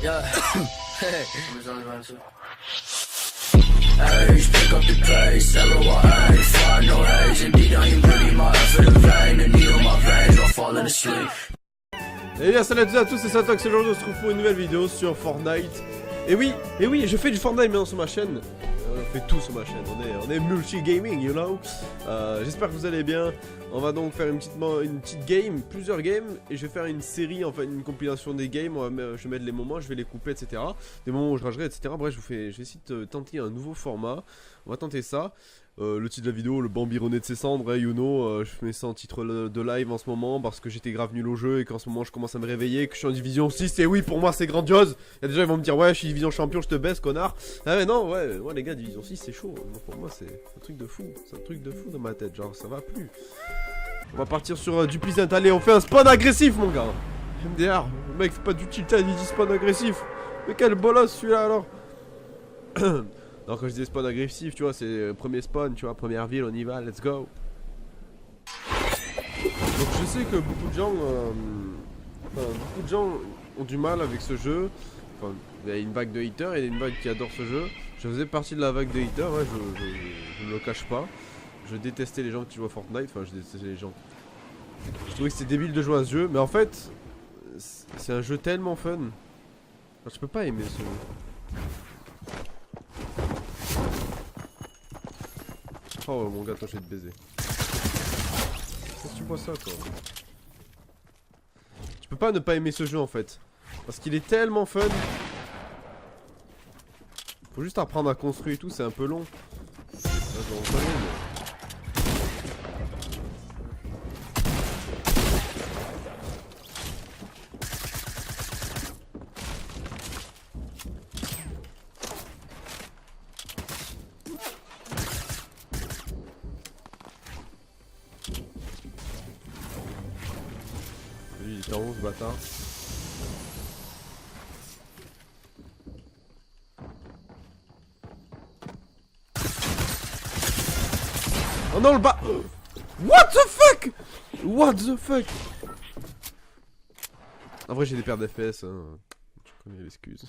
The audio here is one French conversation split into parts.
Yeah. Hey, je pick up the pace, everyone ain't fire, no haze. Indeed, I ain't really my effort in vain. The needle my veins, I'm falling asleep. Et bien salut à tous, c'est Satox, aujourd'hui on se retrouve pour une nouvelle vidéo sur Fortnite. Et oui, je fais du Fortnite maintenant sur ma chaîne. On fait tout sur ma chaîne, on est multi-gaming, you know. J'espère que vous allez bien. On va donc faire une petite game, plusieurs games. Et je vais faire une série, enfin une compilation des games. Je vais mettre les moments, je vais les couper, etc. Des moments où je ragerai, etc. Bref, je vais essayer de tenter un nouveau format. On va tenter ça. Le titre de la vidéo, le Bambi renaît de ses cendres, you know, je mets ça en titre de live en ce moment parce que j'étais grave nul au jeu et qu'en ce moment je commence à me réveiller, que je suis en division 6 et oui pour moi c'est grandiose. Il y a des gens qui vont me dire ouais je suis division champion, je te baisse connard. Ah mais non ouais les gars division 6 c'est chaud, pour moi c'est un truc de fou, c'est un truc de fou dans ma tête, genre ça va plus. On va partir sur du Pleasant, allez on fait un spawn agressif mon gars. MDR, le mec fait pas du tilted, il dit spawn agressif. Mais quel bolos celui-là alors. Non, quand je dis spawn agressif, tu vois, c'est premier spawn, tu vois, première ville, on y va, let's go. Donc je sais que beaucoup de gens ont du mal avec ce jeu. Enfin, il y a une vague de haters et une vague qui adore ce jeu. Je faisais partie de la vague de haters, ouais, je ne le cache pas. Je détestais les gens qui jouent à Fortnite, enfin je détestais les gens. Je trouvais que c'était débile de jouer à ce jeu, mais en fait, c'est un jeu tellement fun. Enfin, je peux pas aimer ce jeu. Oh mon gars, toi je vais te baiser. Qu'est-ce que tu vois ça toi? Tu peux pas ne pas aimer ce jeu en fait. Parce qu'il est tellement fun. Faut juste apprendre à construire et tout, c'est un peu long. Là, je vais en connais, mais... Il est en haut ce bâtard. Oh non le bas. What the fuck? What the fuck? En vrai j'ai des pertes d'FPS hein. Tu connais l'excuse.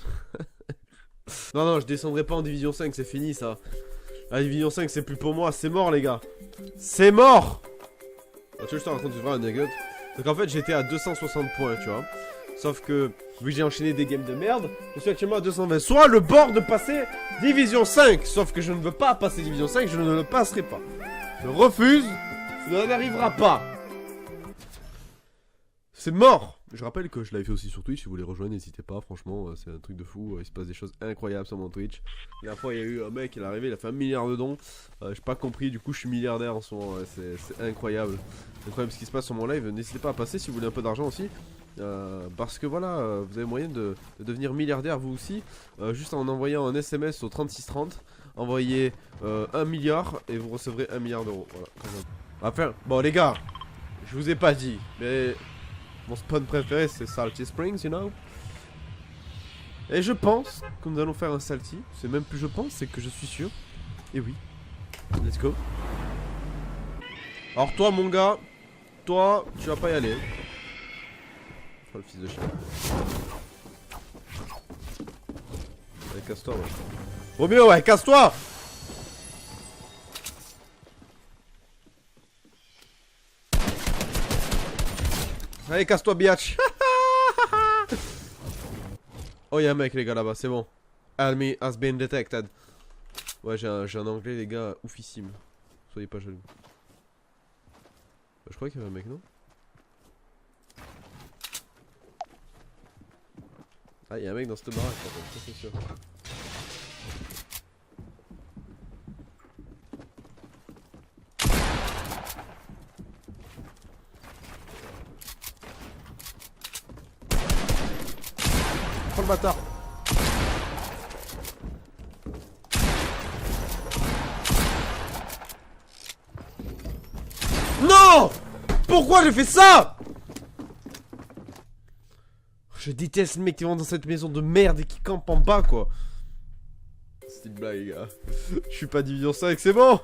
Non je descendrai pas en division 5, c'est fini ça. La division 5 c'est plus pour moi, c'est mort les gars. C'est mort. Tu veux je te raconte une vraie anecdote. Donc en fait j'étais à 260 points tu vois. Sauf que vu que j'ai enchaîné des games de merde, je suis actuellement à 220. Soit le bord de passer division 5. Sauf que je ne veux pas passer division 5, je ne le passerai pas. Je refuse, cela n'arrivera pas. C'est mort. Je rappelle que je l'avais fait aussi sur Twitch, si vous voulez rejoindre n'hésitez pas, franchement c'est un truc de fou, il se passe des choses incroyables sur mon Twitch. La dernière fois il y a eu un mec, il est arrivé, il a fait 1 milliard de dons, j'ai pas compris, du coup je suis milliardaire en ce moment, c'est incroyable. C'est incroyable ce qui se passe sur mon live, n'hésitez pas à passer si vous voulez un peu d'argent aussi. Parce que voilà, vous avez moyen de devenir milliardaire vous aussi, juste en envoyant un SMS au 3630, envoyez 1 milliard et vous recevrez 1 milliard d'euros, voilà. Enfin, bon les gars, je vous ai pas dit, mais... Mon spawn préféré c'est Salty Springs, you know. Et je pense que nous allons faire un Salty. C'est même plus je pense, c'est que je suis sûr. Et oui. Let's go. Alors toi mon gars, toi tu vas pas y aller. Oh le fils de chien. Allez casse-toi ouais. Romeo ouais casse-toi. Allez, casse-toi, biatch. Oh, y'a un mec, les gars, là-bas, c'est bon. Enemy has been detected. Ouais, j'ai un anglais, les gars, oufissime. Soyez pas jaloux. Je crois qu'il y avait un mec, non? Ah, y'a un mec dans cette baraque, ça c'est sûr. Le bâtard. Non! Pourquoi j'ai fait ça? Je déteste les mecs qui vont dans cette maison de merde et qui campent en bas quoi. C'était une blague les gars. Je suis pas division 5, c'est bon.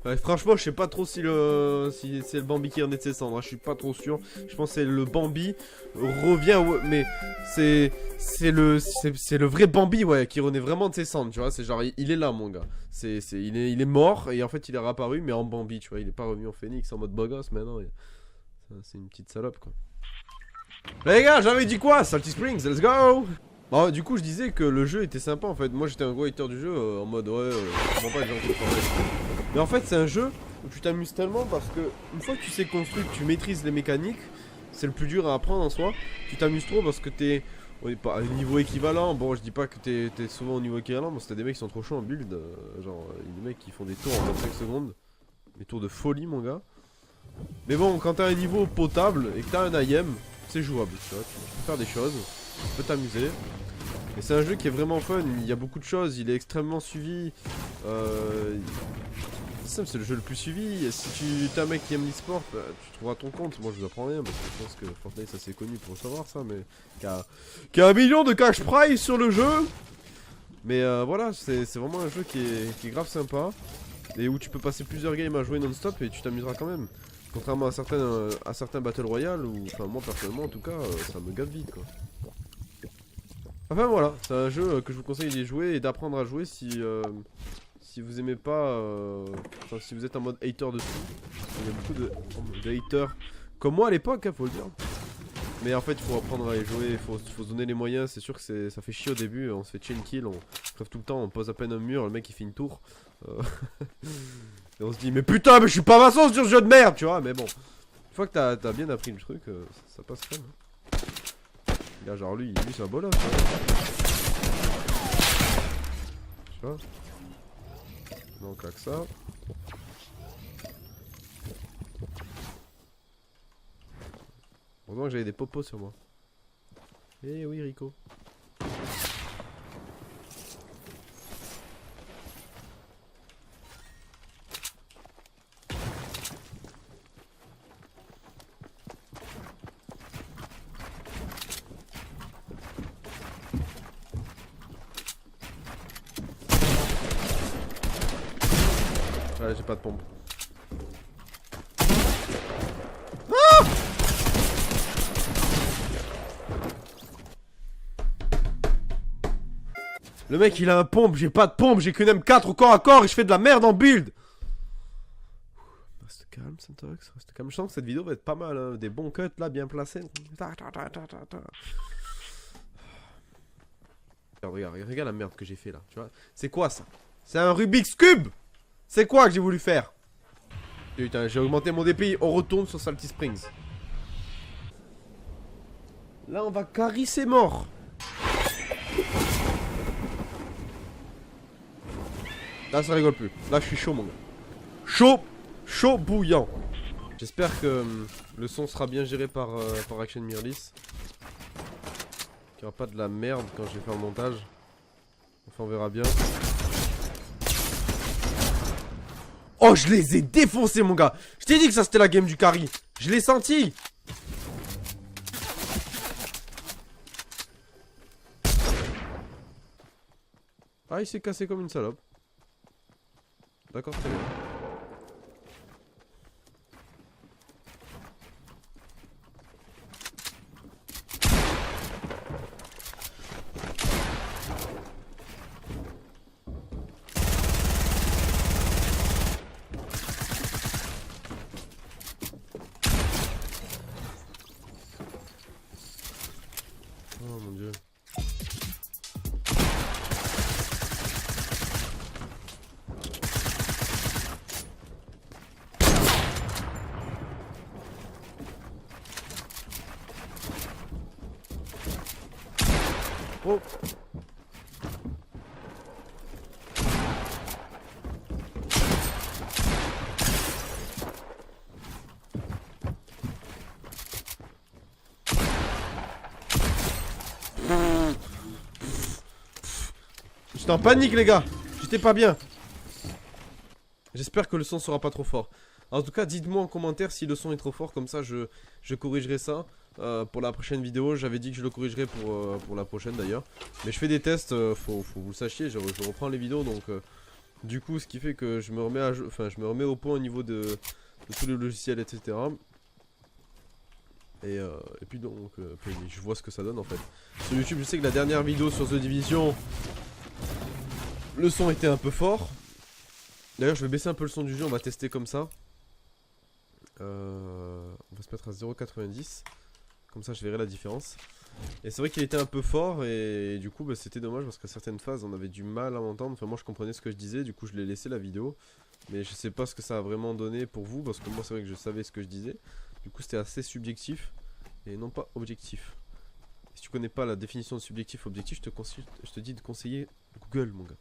Ouais, franchement, je sais pas trop si c'est le Bambi qui renaît de ses cendres. Hein. Je suis pas trop sûr. Je pense que c'est le Bambi revient, mais c'est le vrai Bambi, ouais, qui renaît vraiment de ses cendres. Tu vois, c'est genre il est là, mon gars. Il est mort et en fait il est réapparu, mais en Bambi. Tu vois, il est pas revenu en Phoenix en mode beau gosse. Mais non, c'est une petite salope, quoi. Les gars, j'avais dit quoi? Salty Springs, let's go! Bon, du coup, je disais que le jeu était sympa en fait. Moi, j'étais un gros hater du jeu en mode ouais, je comprends pas les gens qui le font. Mais en fait, c'est un jeu où tu t'amuses tellement parce que une fois que tu sais construire, que tu maîtrises les mécaniques, c'est le plus dur à apprendre en soi. Tu t'amuses trop parce que t'es pas à un niveau équivalent. Bon, je dis pas que t'es souvent au niveau équivalent, mais c'est des mecs qui sont trop chauds en build. Genre, il y a des mecs qui font des tours en 25 secondes. Des tours de folie, mon gars. Mais bon, quand t'as un niveau potable et que t'as un IM, c'est jouable. Tu vois, tu peux faire des choses, tu peux t'amuser. Et c'est un jeu qui est vraiment fun, il y a beaucoup de choses, il est extrêmement suivi. C'est le jeu le plus suivi. Si tu es un mec qui aime l'e-sport, bah, tu trouveras ton compte. Moi je vous apprends rien parce que je pense que Fortnite ça c'est connu pour savoir ça, mais qui a 1 million de cash prize sur le jeu. Mais voilà, c'est vraiment un jeu qui est grave sympa. Et où tu peux passer plusieurs games à jouer non-stop et tu t'amuseras quand même. Contrairement à certains Battle Royale, où, enfin moi personnellement en tout cas, ça me gave vite quoi. Enfin voilà, c'est un jeu que je vous conseille d'y jouer et d'apprendre à jouer si vous aimez pas, enfin si vous êtes en mode hater dessus. Il y a beaucoup de haters comme moi à l'époque, hein, faut le dire. Mais en fait il faut apprendre à y jouer, il faut se donner les moyens, c'est sûr que ça fait chier au début, on se fait chain kill, on crève tout le temps, on pose à peine un mur, le mec il fait une tour. Et on se dit mais putain mais je suis pas maçon sur ce jeu de merde, tu vois, mais bon. Une fois que t'as bien appris le truc, ça passe crème. Là, genre lui c'est un bolos. Tu vois. Donc là que ça. Heureusement que j'avais des popos sur moi. Eh oui Rico. Ouais, j'ai pas de pompe. Ah! Le mec il a un pompe, j'ai pas de pompe, j'ai qu'une M4 au corps à corps et je fais de la merde en build. Reste calme, Santox, reste calme. Je sens que cette vidéo va être pas mal, hein. Des bons cuts là, bien placés. Regarde la merde que j'ai fait là, tu vois. C'est quoi ça? C'est un Rubik's Cube. C'est quoi que j'ai voulu faire? Putain, j'ai augmenté mon DPI, on retourne sur Salty Springs. Là on va carisser mort. Là ça rigole plus, là je suis chaud mon gars. Chaud bouillant. J'espère que le son sera bien géré par Action Mirlis. Qu'il n'y aura pas de la merde quand je vais faire le montage. Enfin on verra bien. Oh, je les ai défoncés, mon gars. Je t'ai dit que ça, c'était la game du carry. Je l'ai senti. Ah, il s'est cassé comme une salope. D'accord, très bien. Oh mon dieu. Oh. J'étais en panique les gars. J'étais pas bien. J'espère que le son sera pas trop fort. En tout cas dites-moi en commentaire si le son est trop fort. Comme ça je corrigerai ça pour la prochaine vidéo. J'avais dit que je le corrigerai pour la prochaine d'ailleurs. Mais je fais des tests, faut que vous le sachiez. Je reprends les vidéos donc Du coup, ce qui fait que je me remets je me remets au point au niveau de tous les logiciels, etc. Et puis donc, puis je vois ce que ça donne en fait. Sur YouTube, je sais que la dernière vidéo sur The Division, le son était un peu fort. D'ailleurs, je vais baisser un peu le son du jeu, on va tester comme ça. On va se mettre à 0,90. Comme ça, je verrai la différence. Et c'est vrai qu'il était un peu fort et du coup, bah, c'était dommage parce qu'à certaines phases, on avait du mal à m'entendre. Enfin, moi, je comprenais ce que je disais, du coup, je l'ai laissé la vidéo. Mais je sais pas ce que ça a vraiment donné pour vous parce que moi, c'est vrai que je savais ce que je disais. Du coup, c'était assez subjectif et non pas objectif. Si tu connais pas la définition de subjectif objectif, je te dis de conseiller Google, mon gars.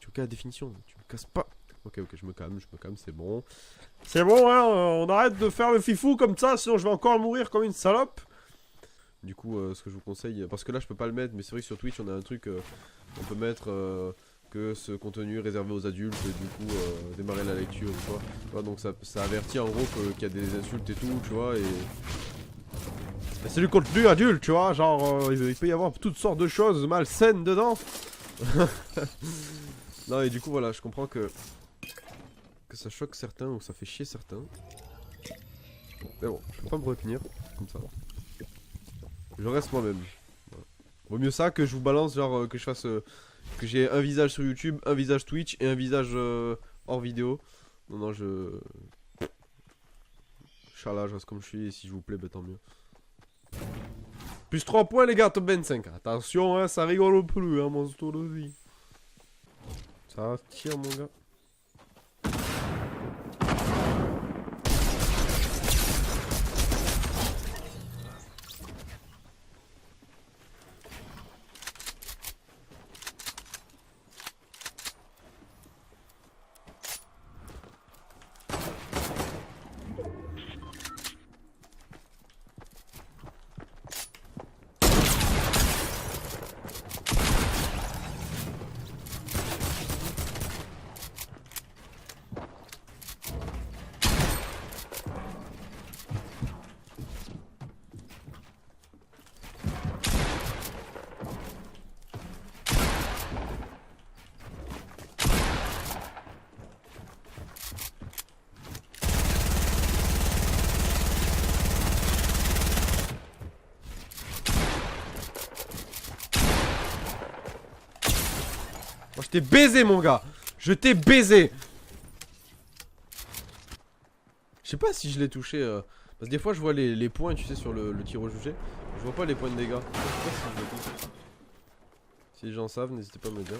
Tu veux qu'à la définition, tu me casses pas. Ok, je me calme, c'est bon. C'est bon, hein, on arrête de faire le fifou comme ça, sinon je vais encore mourir comme une salope. Du coup, ce que je vous conseille, parce que là je peux pas le mettre, mais c'est vrai que sur Twitch on a un truc, on peut mettre que ce contenu est réservé aux adultes, et du coup démarrer la lecture ou quoi. Tu vois, donc ça avertit en gros qu'il y a des insultes et tout, tu vois, et c'est du contenu adulte, tu vois, genre il peut y avoir toutes sortes de choses malsaines dedans. Non, et du coup voilà, je comprends que ça choque certains ou ça fait chier certains. Mais bon, je peux pas me retenir comme ça. Je reste moi-même. Voilà. Vaut mieux ça que je vous balance, genre que je fasse que j'ai un visage sur YouTube, un visage Twitch et un visage hors vidéo. Non, Inch'Allah, je reste comme je suis et si je vous plais, bah tant mieux. Plus 3 points les gars, top 25. Attention, hein, ça rigole plus, hein, mon tour de vie. Ça tire mon gars. Je t'ai baisé mon gars. Je t'ai baisé. Je sais pas si je l'ai touché parce que des fois je vois les points, tu sais, sur le tir au jugé. Je vois pas les points de dégâts. Je sais pas si je l'ai touché. Si les gens savent, n'hésitez pas à me dire.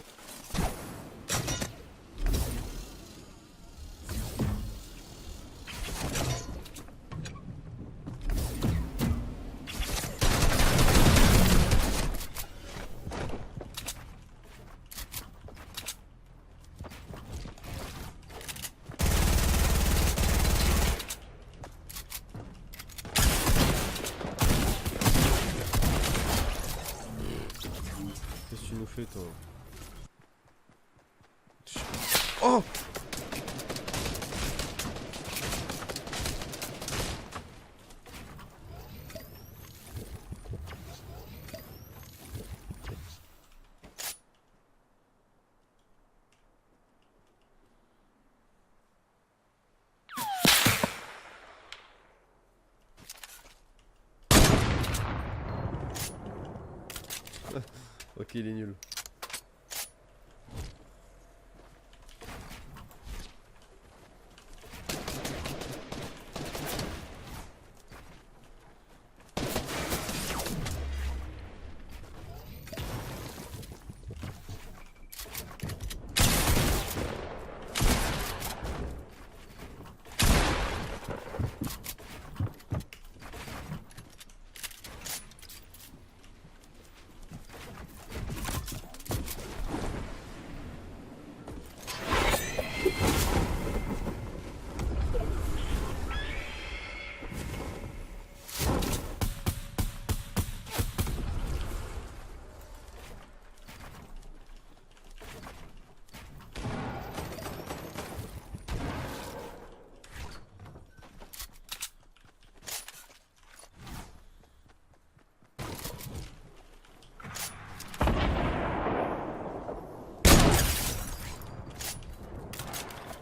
Qu'est-ce que tu nous fais toi? Oh! Ok, il est nul.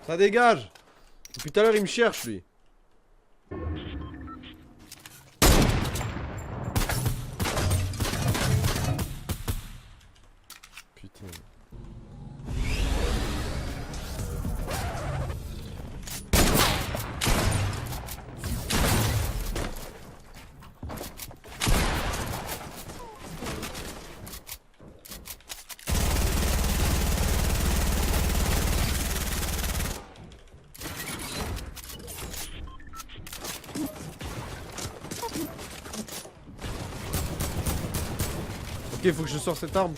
Ça dégage. Depuis tout à l'heure, il me cherche, lui. Putain. Ok, faut que je sorte cette arme.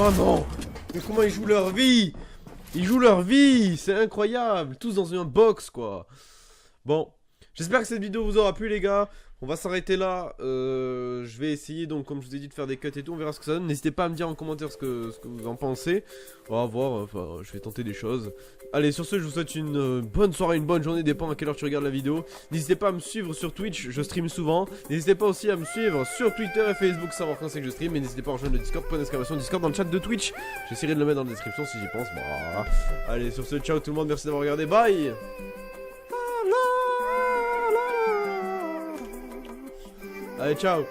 Oh non! Mais comment ils jouent leur vie? Ils jouent leur vie! C'est incroyable! Tous dans une box, quoi! Bon, j'espère que cette vidéo vous aura plu, les gars. On va s'arrêter là. Je vais essayer, donc, comme je vous ai dit, de faire des cuts et tout. On verra ce que ça donne. N'hésitez pas à me dire en commentaire ce que vous en pensez. On va voir. Enfin, je vais tenter des choses. Allez, sur ce, je vous souhaite une bonne soirée, une bonne journée. Dépend à quelle heure tu regardes la vidéo. N'hésitez pas à me suivre sur Twitch. Je stream souvent. N'hésitez pas aussi à me suivre sur Twitter et Facebook, savoir quand c'est que je stream. Et n'hésitez pas à rejoindre le Discord, point d'exclamation, Discord dans le chat de Twitch. J'essaierai de le mettre dans la description si j'y pense. Voilà. Allez, sur ce, ciao tout le monde. Merci d'avoir regardé. Bye! Allez, ciao!